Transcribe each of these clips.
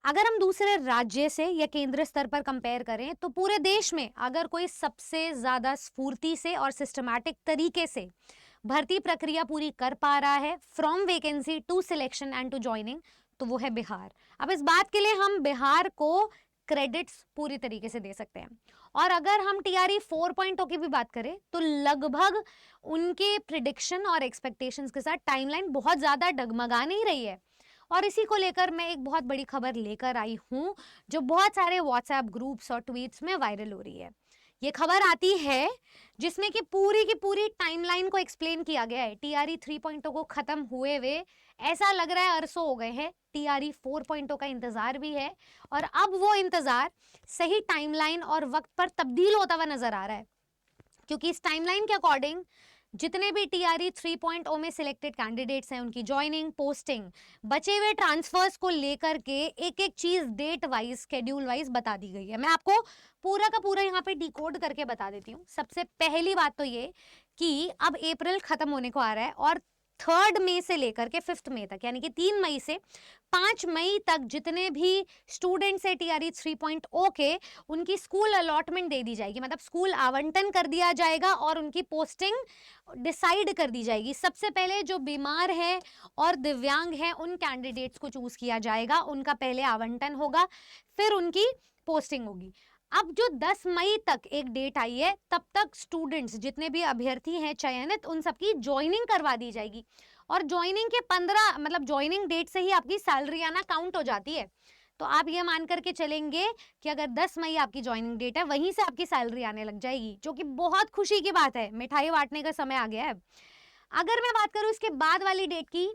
अगर हम दूसरे राज्य से या केंद्र स्तर पर कंपेयर करें तो पूरे देश में अगर कोई सबसे ज्यादा स्फूर्ति से और सिस्टमैटिक तरीके से भर्ती प्रक्रिया पूरी कर पा रहा है from vacancy to selection and to joining, तो वो है बिहार। अब इस बात के लिए हम बिहार को क्रेडिट्स पूरी तरीके से दे सकते हैं। और अगर हम टीआरई 4.0 की भी बात करें तो लगभग उनके प्रिडिक्शन और एक्सपेक्टेशंस के साथ टाइमलाइन बहुत ज्यादा डगमगा नहीं रही है। और इसी को लेकर मैं एक बहुत बड़ी खबर लेकर आई हूं जो बहुत सारे व्हाट्सएप ग्रुप्स और ट्वीट्स में वायरल हो रही है। ये खबर आती है जिसमें कि पूरी की पूरी टाइमलाइन को एक्सप्लेन किया गया है। टीआरई 3.0 को खत्म हुए ऐसा लग रहा है अरसों हो गए हैं, टीआरई 4.0 का इंतजार भी है। और अब वो इंतजार सही टाइमलाइन और वक्त पर तब्दील होता हुआ नजर आ रहा है, क्योंकि इस टाइमलाइन के अकॉर्डिंग जितने भी टीआरई 3.0 में सिलेक्टेड कैंडिडेट्स हैं उनकी ज्वाइनिंग, पोस्टिंग, बचे हुए ट्रांसफर्स को लेकर के एक एक चीज डेट वाइज, शेड्यूल वाइज बता दी गई है। मैं आपको पूरा का पूरा यहाँ पे डिकोड करके बता देती हूँ। सबसे पहली बात तो ये कि अब अप्रैल खत्म होने को आ रहा है और 3 मई से लेकर के 5 मई तक, यानी कि 3 मई से 5 मई तक जितने भी स्टूडेंट्स है टीआरई 3.0 के, उनकी स्कूल अलॉटमेंट दे दी जाएगी, मतलब स्कूल आवंटन कर दिया जाएगा और उनकी पोस्टिंग डिसाइड कर दी जाएगी। सबसे पहले जो बीमार है और दिव्यांग है उन कैंडिडेट्स को चूज किया जाएगा, उनका पहले आवंटन होगा, फिर उनकी पोस्टिंग होगी। अब जो 10 मई तक एक डेट आई है, तब तक स्टूडेंट्स जितने भी अभ्यर्थी हैं चयनित, उन सबकी ज्वाइनिंग करवा दी जाएगी। और ज्वाइनिंग के 15 मतलब ज्वाइनिंग डेट से ही आपकी सैलरी आना काउंट हो जाती है। तो आप ये मान करके चलेंगे कि अगर 10 मई आपकी ज्वाइनिंग डेट है, वहीं से आपकी सैलरी आने लग जाएगी, जो कि बहुत खुशी की बात है। मिठाई बांटने का समय आ गया है। अगर मैं बात करूं इसके बाद वाली डेट की,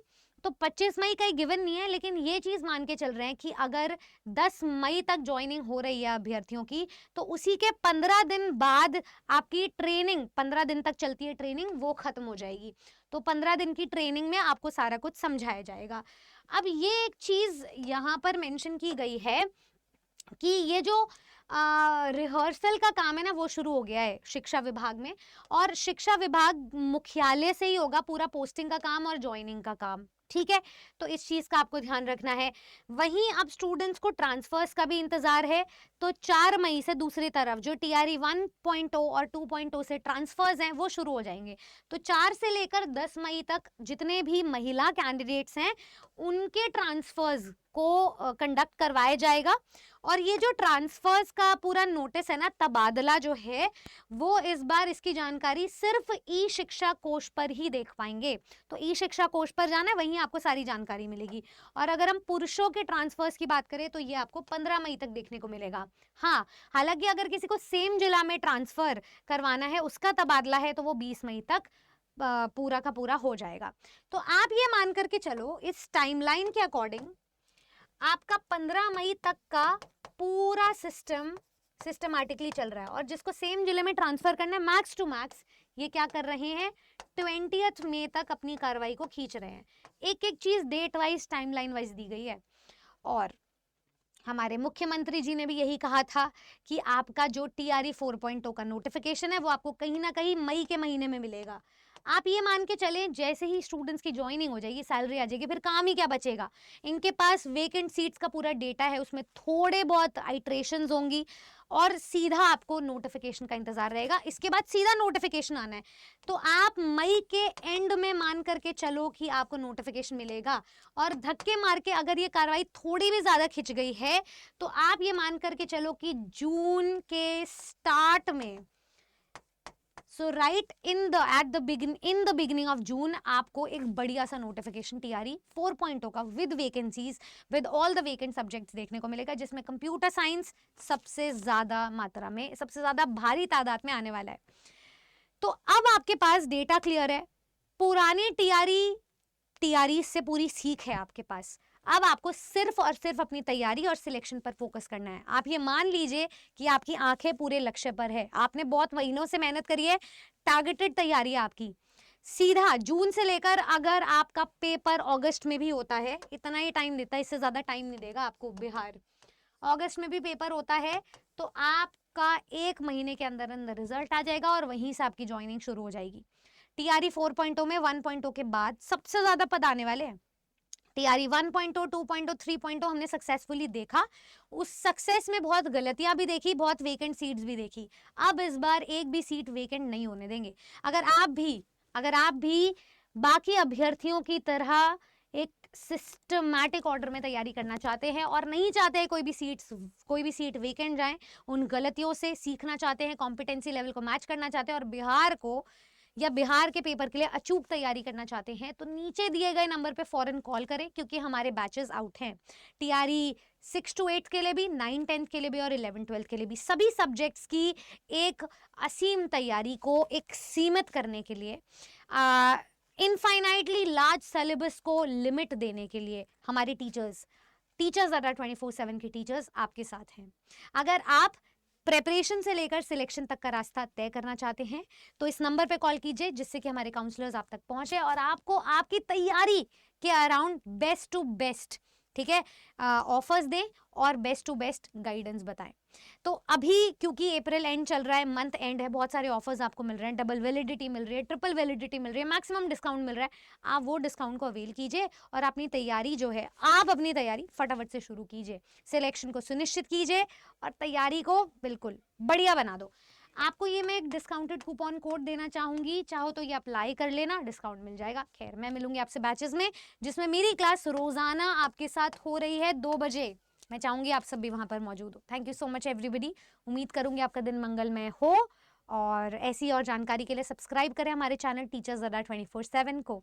तो 25 मई कहीं गिवन नहीं है, लेकिन ये चीज मान के चल रहे हैं कि अगर 10 मई तक ज्वाइनिंग हो रही है अभ्यर्थियों की, तो उसी के 15 दिन बाद आपकी ट्रेनिंग, 15 दिन तक चलती है ट्रेनिंग, वो खत्म हो जाएगी। तो 15 दिन की ट्रेनिंग में आपको सारा कुछ समझाया जाएगा। अब ये एक चीज यहाँ पर मेंशन की गई है कि ये जो रिहर्सल का काम है ना, वो शुरू हो गया है शिक्षा विभाग में, और शिक्षा विभाग मुख्यालय से ही होगा पूरा पोस्टिंग का काम और ज्वाइनिंग का काम। ठीक है, तो इस चीज का आपको ध्यान रखना है। वहीं अब स्टूडेंट्स को ट्रांसफर्स का भी इंतजार है। तो 4 मई से दूसरी तरफ जो टीआरई 1.0 और 2.0 से ट्रांसफर्स हैं वो शुरू हो जाएंगे। तो 4 से लेकर 10 मई तक जितने भी महिला कैंडिडेट्स हैं उनके ट्रांसफर्स को कंडक्ट करवाया जाएगा। और ये जो ट्रांसफर्स का पूरा नोटिस है ना, तबादला जो है, वो इस बार इसकी जानकारी सिर्फ ई शिक्षा कोष पर ही देख पाएंगे। तो ई शिक्षा कोष पर जाना है, वहीं आपको सारी जानकारी मिलेगी। और अगर हम पुरुषों के ट्रांसफर्स की बात करें तो ये आपको 15 मई तक देखने को मिलेगा। हाँ, हालांकि अगर किसी को सेम जिला में ट्रांसफर करवाना है, उसका तबादला है, तो वो 20 मई तक पूरा का पूरा हो जाएगा। तो आप ये मान करके चलो इस टाइमलाइन के अकॉर्डिंग आपका 15 मई तक का पूरा सिस्टमैटिकली चल रहा है। और जिसको सेम जिले में ट्रांसफर करना है, मैक्स टू मैक्स ये क्या कर रहे हैं, 20 मई तक अपनी कार्रवाई को खींच रहे हैं। एक एक चीज डेट वाइज, टाइमलाइन वाइज दी गई है। और हमारे मुख्यमंत्री जी ने भी यही कहा था कि आपका जो टीआरई 4.0 का नोटिफिकेशन है वो आपको कहीं ना कहीं मई के महीने में मिलेगा। आप ये मान के चलें जैसे ही स्टूडेंट्स की ज्वाइनिंग हो जाएगी, सैलरी आ जाएगी, फिर काम ही क्या बचेगा। इनके पास वेकेंट सीट्स का पूरा डेटा है, उसमें थोड़े बहुत आइट्रेशंस होंगी और सीधा आपको नोटिफिकेशन का इंतजार रहेगा। इसके बाद सीधा नोटिफिकेशन आना है। तो आप मई के एंड में मान करके चलो कि आपको नोटिफिकेशन मिलेगा। और धक्के मार के अगर ये कार्रवाई थोड़ी भी ज्यादा खिंच गई है तो आप ये मान करके चलो कि जून के स्टार्ट में, so right in the beginning of June, आपको एक बढ़िया सा नोटिफिकेशन टीआरई 4.0 का with vacancies, with all the vacant subjects देखने को मिलेगा, जिसमें कंप्यूटर साइंस सबसे ज्यादा मात्रा में, सबसे ज्यादा भारी तादाद में आने वाला है। तो अब आपके पास डेटा क्लियर है, पुरानी टीआरई से पूरी सीख है आपके पास। अब आपको सिर्फ और सिर्फ अपनी तैयारी और सिलेक्शन पर फोकस करना है। आप ये मान लीजिए कि आपकी आंखें पूरे लक्ष्य पर है, आपने बहुत महीनों से मेहनत करी है, टारगेटेड तैयारी है आपकी। सीधा जून से लेकर, अगर आपका पेपर अगस्त में भी होता है, इतना ही टाइम देता है, इससे ज्यादा टाइम नहीं देगा आपको बिहार। अगस्त में भी पेपर होता है तो आपका 1 महीने के अंदर अंदर रिजल्ट आ जाएगा और वहीं से आपकी ज्वाइनिंग शुरू हो जाएगी। टीआरई 4.0 में 1.0 के बाद सबसे ज्यादा पद आने वाले हैं। टीआरई 1.0, 2.0, 3.0 हमने सक्सेसफुली देखा। उस सक्सेस में बहुत गलतियां भी देखी, बहुत वेकेंट सीट्स भी देखी। अब इस बार एक भी सीट वेकेंट नहीं होने देंगे। अगर आप भी बाकी अभ्यर्थियों की तरह एक सिस्टमैटिक ऑर्डर में तैयारी करना चाहते हैं और नहीं चाहते हैं कोई भी सीट वेकेंट जाए, उन गलतियों से सीखना चाहते हैं, कॉम्पिटेंसी लेवल को मैच करना चाहते हैं और बिहार के पेपर के लिए अचूक तैयारी करना चाहते हैं, तो नीचे दिए गए नंबर पे फौरन कॉल करें, क्योंकि हमारे बैचेस आउट हैं। टीआरई 6 to 8 के लिए भी, 9, 10 के लिए भी और 11, 12 के लिए भी, सभी सब्जेक्ट्स की एक असीम तैयारी को एक सीमित करने के लिए, इनफाइनाइटली लार्ज सिलेबस को लिमिट देने के लिए हमारे टीचर्स ज़्यादा 24/7 के टीचर्स आपके साथ हैं। अगर आप प्रेपरेशन से लेकर सिलेक्शन तक का रास्ता तय करना चाहते हैं तो इस नंबर पे कॉल कीजिए, जिससे कि हमारे काउंसलर्स आप तक पहुंचे और आपको आपकी तैयारी के अराउंड बेस्ट टू बेस्ट, ठीक है, ऑफर्स दें और बेस्ट टू बेस्ट गाइडेंस बताएं। तो अभी क्योंकि अप्रैल एंड चल रहा है, मंथ एंड है, बहुत सारे ऑफर्स आपको मिल रहे हैं, डबल वैलिडिटी मिल रही है, ट्रिपल वैलिडिटी मिल रही है, मैक्सिमम डिस्काउंट मिल रहा है। आप वो डिस्काउंट को अवेल कीजिए और अपनी तैयारी फटाफट से शुरू कीजिए। सिलेक्शन को सुनिश्चित कीजिए और तैयारी को बिल्कुल बढ़िया बना दो। आपको ये मैं एक डिस्काउंटेड कूपन कोड देना चाहूंगी, चाहो तो ये अप्लाई कर लेना, डिस्काउंट मिल जाएगा। खैर, मैं मिलूंगी आपसे बैचेस में, जिसमें मेरी क्लास रोजाना आपके साथ हो रही है 2 बजे। मैं चाहूंगी आप सब भी वहां पर मौजूद हो। Thank you so much everybody. उम्मीद करूंगी आपका दिन मंगलमय हो और ऐसी और जानकारी के लिए सब्सक्राइब करें हमारे चैनल टीचर्स अड्डा 24/7 को।